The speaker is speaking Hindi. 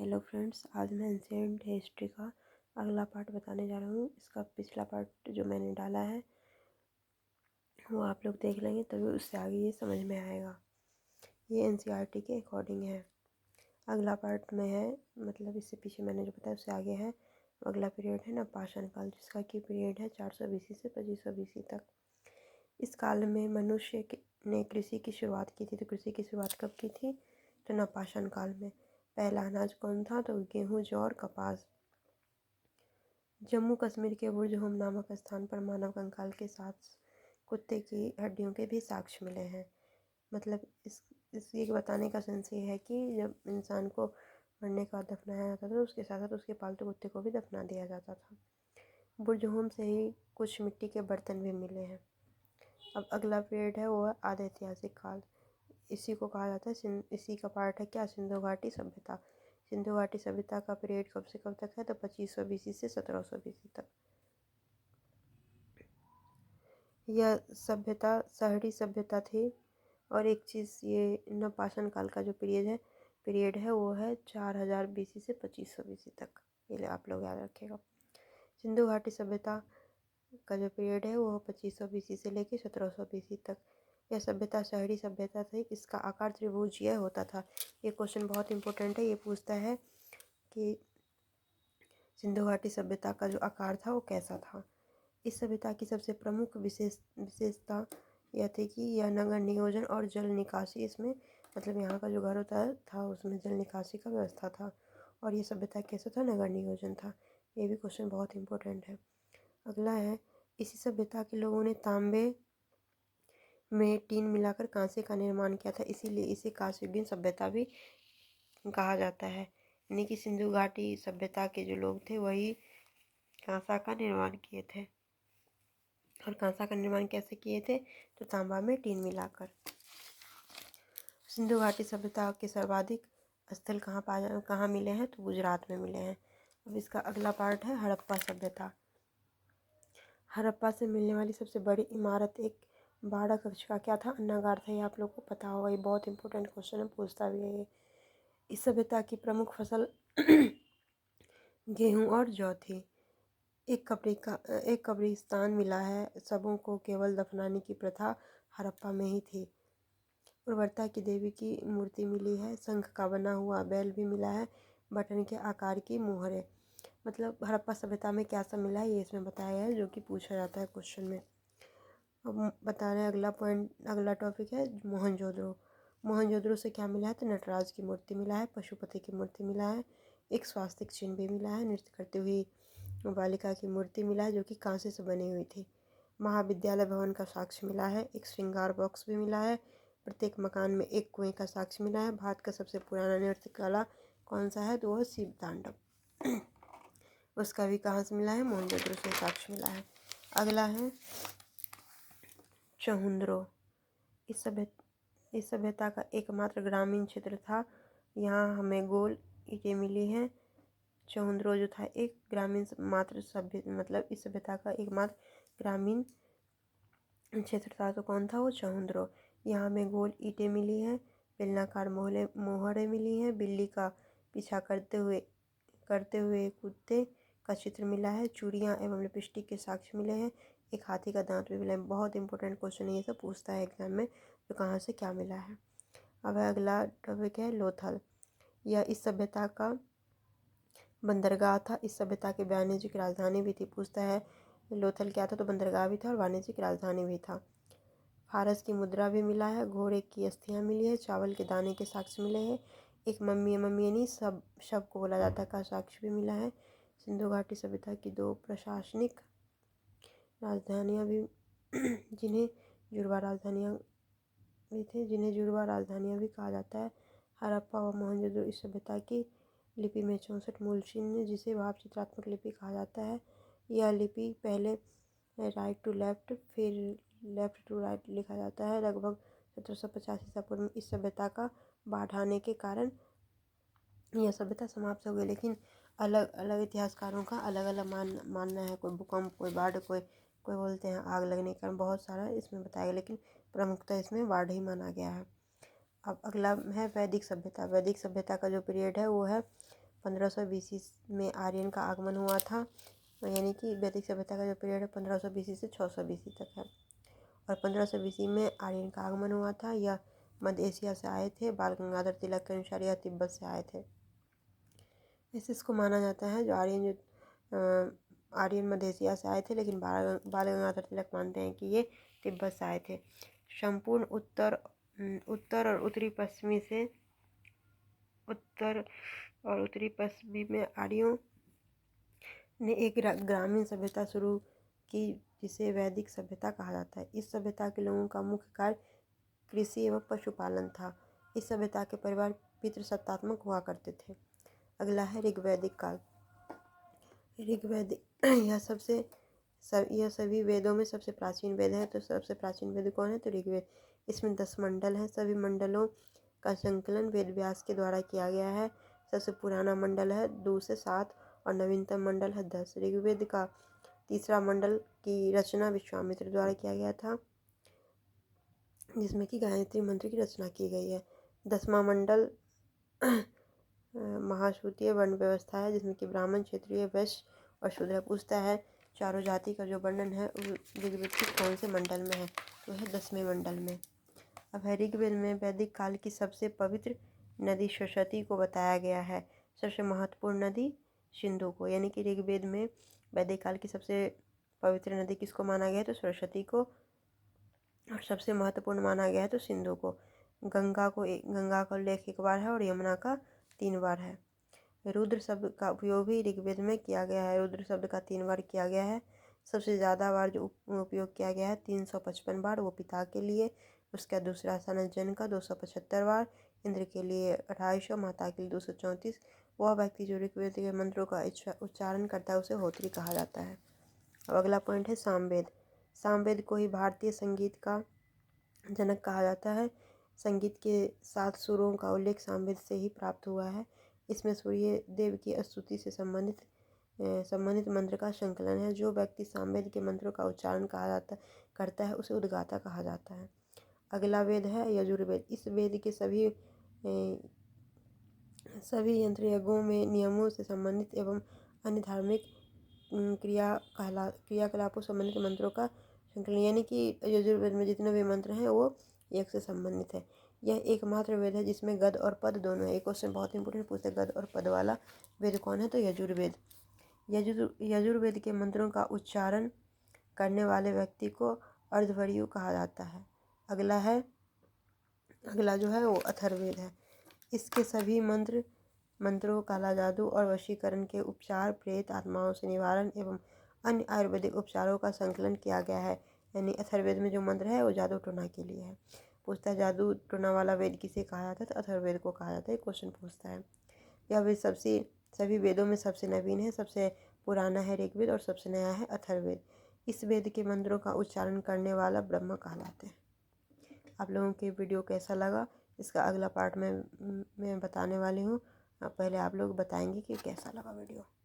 हेलो फ्रेंड्स, आज मैं एंशिएंट हिस्ट्री का अगला पार्ट बताने जा रहा हूँ। इसका पिछला पार्ट जो मैंने डाला है वो आप लोग देख लेंगे, तभी उससे आगे ये समझ में आएगा। ये एनसीईआरटी के अकॉर्डिंग है। अगला पार्ट में है, मतलब इससे पीछे मैंने जो बताया उससे आगे है। अगला पीरियड है नवपाषाण काल, जिसका कि पीरियड है 400 BC से 2500 BC तक। इस काल में मनुष्य ने कृषि की शुरुआत की थी। तो कृषि की शुरुआत कब की थी? तो नवपाषाण काल में। पहला अनाज कौन था? तो गेहूँ, जौ और कपास। जम्मू कश्मीर के बुर्जहोम नामक स्थान पर मानव कंकाल के साथ कुत्ते की हड्डियों के भी साक्ष्य मिले हैं। मतलब इस ये बताने का सेंस ये है कि जब इंसान को मरने का बाद दफनाया जाता था तो उसके साथ साथ उसके पालतू कुत्ते को भी दफना दिया जाता था। बुर्जहोम से ही कुछ मिट्टी के बर्तन भी मिले हैं। अब अगला पीरियड है वो है आद्य ऐतिहासिक काल। इसी को कहा जाता है, इसी का पार्ट है क्या? सिंधु घाटी सभ्यता। सिंधु घाटी सभ्यता का पीरियड कब से कब तक है? तो 2500 BC से 1700 BC तक। यह सभ्यता शहरी सभ्यता थी। और एक चीज़, ये नवपाषाण काल का जो पीरियड है वो है 4000 BC से 2500 BC तक। ये आप लोग याद रखिएगा। सिंधु घाटी सभ्यता का जो पीरियड है वो 2500 BC से लेकर 1700 BC तक। यह सभ्यता शहरी सभ्यता थी। इसका आकार त्रिभुजीय होता था। ये क्वेश्चन बहुत इंपॉर्टेंट है। ये पूछता है कि सिंधु घाटी सभ्यता का जो आकार था वो कैसा था। इस सभ्यता की सबसे प्रमुख विशेषता यह थी कि यह नगर नियोजन और जल निकासी, इसमें मतलब यहाँ का जो घर होता था उसमें जल निकासी का व्यवस्था था। और ये सभ्यता कैसा था? नगर नियोजन था। ये भी क्वेश्चन बहुत इंपॉर्टेंट है। अगला है, इसी सभ्यता के लोगों ने तांबे में टीन मिलाकर कांसे का निर्माण किया था, इसीलिए इसे कांस्ययुगीन सभ्यता भी कहा जाता है। यानी कि सिंधु घाटी सभ्यता के जो लोग थे वही कांसा का निर्माण किए थे। और कांसा का निर्माण कैसे किए थे? तो तांबा में टीन मिलाकर। सिंधु घाटी सभ्यता के सर्वाधिक स्थल कहाँ मिले हैं? तो गुजरात में मिले हैं। अब इसका अगला पार्ट है हड़प्पा सभ्यता। हड़प्पा से मिलने वाली सबसे बड़ी इमारत एक 12 कक्ष का क्या था? अन्नागार था। ये आप लोग को पता होगा, ये बहुत इंपॉर्टेंट क्वेश्चन है, पूछता भी है ये। इस सभ्यता की प्रमुख फसल गेहूं और जौ थी। एक कब्रिस्तान मिला है। शवों को केवल दफनाने की प्रथा हड़प्पा में ही थी। उर्वरता की देवी की मूर्ति मिली है। शंख का बना हुआ बैल भी मिला है। बटन के आकार की मोहरें। मतलब हड़प्पा सभ्यता में क्या सब मिला है ये इसमें बताया है, जो कि पूछा जाता है क्वेश्चन में। अब बता रहे हैं अगला पॉइंट, अगला टॉपिक है मोहनजोदड़ो। मोहनजोदड़ो से क्या मिला है? तो नटराज की मूर्ति मिला है, पशुपति की मूर्ति मिला है, एक स्वास्तिक चिन्ह भी मिला है, नृत्य करती हुई बालिका की मूर्ति मिला है जो कि कांसे से बनी हुई थी। महाविद्यालय भवन का साक्ष्य मिला है। एक श्रृंगार बॉक्स भी मिला है। प्रत्येक मकान में एक कुएं का साक्ष्य मिला है। भारत का सबसे पुराना नृत्य कला कौन सा है? तो वह शिव तांडव। उसका भी कहाँ से मिला है? मोहनजोदड़ो से साक्ष्य मिला है। अगला है चहुंद्रो। इस सभ्यता का एकमात्र ग्रामीण क्षेत्र था। यहाँ हमें गोल ईंटें मिली हैं। चहुंद्रो जो था एक ग्रामीण मात्र सभ्य, मतलब इस सभ्यता का एकमात्र ग्रामीण क्षेत्र था। तो कौन था वो? चहुंद्रो। यहाँ हमें गोल ईंटें मिली हैं, बेलनाकार मोहरें मिली हैं, बिल्ली का पीछा करते हुए कुत्ते का चित्र मिला है, चूड़ियाँ एवं लिपस्टिक के साक्ष्य मिले हैं, एक हाथी का दांत भी मिला है। बहुत इंपॉर्टेंट क्वेश्चन है, ये सब पूछता है एग्जाम में, तो कहाँ से क्या मिला है। अब अगला टॉपिक है लोथल। यह इस सभ्यता का बंदरगाह था। इस सभ्यता की वाणिज्यिक राजधानी भी थी। पूछता है लोथल क्या था? तो बंदरगाह भी था और वाणिज्यिक राजधानी भी था। फारस की मुद्रा भी मिला है, घोड़े की अस्थियां मिली है, चावल के दाने के साक्ष्य मिले हैं, एक मम्मी नहीं सब शव को बोला जाता का साक्ष्य भी मिला है। सिंधु घाटी सभ्यता की 2 प्रशासनिक राजधानियाँ भी जिन्हें जुड़वा राजधानियाँ भी कहा जाता है। हड़प्पा व मोहनजोदड़ो इस सभ्यता की लिपि में 64 मूल चिन्ह, जिसे भाव चित्रात्मक लिपि कहा जाता है। यह लिपि पहले राइट टू लेफ्ट फिर लेफ्ट टू राइट लिखा जाता है। लगभग 1750 ईसा पूर्व में इस सभ्यता का बाढ़ आने के कारण यह सभ्यता समाप्त हो गई। लेकिन अलग अलग इतिहासकारों का अलग अलग मानना है। कोई भूकंप, कोई बाढ़, कोई बोलते हैं आग लगने के कारण, बहुत सारा इसमें बताया गया, लेकिन प्रमुखतः इसमें बाढ़ ही माना गया है। अब अगला है वैदिक सभ्यता। वैदिक सभ्यता का जो पीरियड है वो है 1500 BC में आर्यन का आगमन हुआ था, यानी कि वैदिक सभ्यता का जो पीरियड है 1500 BC से 600 BC तक है। और 1500 BC में आर्यन का आगमन हुआ था। यह मध्य एशिया से आए थे। बाल गंगाधर तिलक के अनुसार यह तिब्बत से आए थे। ऐसे इसको माना जाता है जो आर्यन मध्य एशिया से आए थे, लेकिन बाल गंगाधर तिलक मानते हैं कि ये तिब्बत से आए थे। संपूर्ण उत्तर और उत्तरी पश्चिमी में आर्यों ने एक ग्रामीण सभ्यता शुरू की जिसे वैदिक सभ्यता कहा जाता है। इस सभ्यता के लोगों का मुख्य कार्य कृषि एवं पशुपालन था। इस सभ्यता के परिवार पितृसत्तात्मक हुआ करते थे। अगला है ऋग्वैदिक काल। ऋग्वैदिक यह सभी वेदों में सबसे प्राचीन वेद है। तो सबसे प्राचीन वेद कौन है? तो ऋग्वेद। इसमें 10 मंडल हैं। सभी मंडलों का संकलन वेद व्यास के द्वारा किया गया है। सबसे पुराना मंडल है 2 से 7 और नवीनतम मंडल है 10। ऋग्वेद का तीसरा मंडल की रचना विश्वामित्र द्वारा किया गया था, जिसमें कि गायत्री मंत्र की रचना की गई है। 10वां मंडल महासूत्रीय वर्ण व्यवस्था है, जिसमें कि ब्राह्मण, क्षत्रिय, वैश्य और शूद्र पूछता है चारों जाति का जो वर्णन है ऋग्वेद के कौन से मंडल में है? तो है 10वें मंडल में। अब है ऋग्वेद में वैदिक काल की सबसे पवित्र नदी सरस्वती को बताया गया है। सबसे महत्वपूर्ण नदी सिंधु को, यानी कि ऋग्वेद में वैदिक काल की सबसे पवित्र नदी किसको माना गया है? तो सरस्वती को। और सबसे महत्वपूर्ण माना गया है तो सिंधु को। गंगा का उल्लेख 1 बार है और यमुना का 3 बार है। रुद्र शब्द का उपयोग भी ऋग्वेद में किया गया है। रुद्र शब्द का 3 बार किया गया है। सबसे ज़्यादा बार जो उपयोग किया गया है 355 बार, वो पिता के लिए। उसका दूसरा स्थान है जन का 275 बार, इंद्र के लिए 2800, माता के लिए 234। वह व्यक्ति जो ऋग्वेद के मंत्रों का उच्चारण करता है उसे होत्री कहा जाता है। अब अगला पॉइंट है सामवेद। सामवेद को ही भारतीय संगीत का जनक कहा जाता है। संगीत के 7 सुरों का उल्लेख सामवेद से ही प्राप्त हुआ है। इसमें सूर्य देव की स्तुति से संबंधित मंत्र का संकलन है। जो व्यक्ति सामवेद के मंत्रों का उच्चारण करता है उसे उद्गाता कहा जाता है। अगला वेद है यजुर्वेद। इस वेद के सभी यंत्र यज्ञों में नियमों से संबंधित एवं अन्य धार्मिक क्रियाकलापों संबंधित मंत्रों का संकलन, यानी कि यजुर्वेद में जितने भी मंत्र हैं वो यज्ञ से संबंधित है। यह एकमात्र वेद है जिसमें गद और पद दोनों है। एक क्वेश्चन बहुत इंपॉर्टेंट पूछते हैं, गद और पद वाला वेद कौन है? तो यजुर्वेद। यजुर्वेद के मंत्रों का उच्चारण करने वाले व्यक्ति को अर्धवर्यु कहा जाता है। अगला जो है वो अथर्ववेद है। इसके सभी मंत्रों, काला जादू और वशीकरण के उपचार, प्रेत आत्माओं से निवारण एवं अन्य आयुर्वेदिक उपचारों का संकलन किया गया है। यानी अथर्ववेद में जो मंत्र है वो जादू टोना के लिए है। पूछता है जादू टोना वाला वेद किसे कहा जाता है? तो अथर्ववेद को कहा जाता है। क्वेश्चन पूछता है। यह वेद सभी वेदों में सबसे नवीन है। सबसे पुराना है ऋग्वेद और सबसे नया है अथर्ववेद। इस वेद के मंत्रों का उच्चारण करने वाला ब्रह्मा कहलाते हैं। आप लोगों के वीडियो कैसा लगा इसका अगला पार्ट में मैं बताने वाली हूँ। पहले आप लोग बताएंगे कि कैसा लगा वीडियो।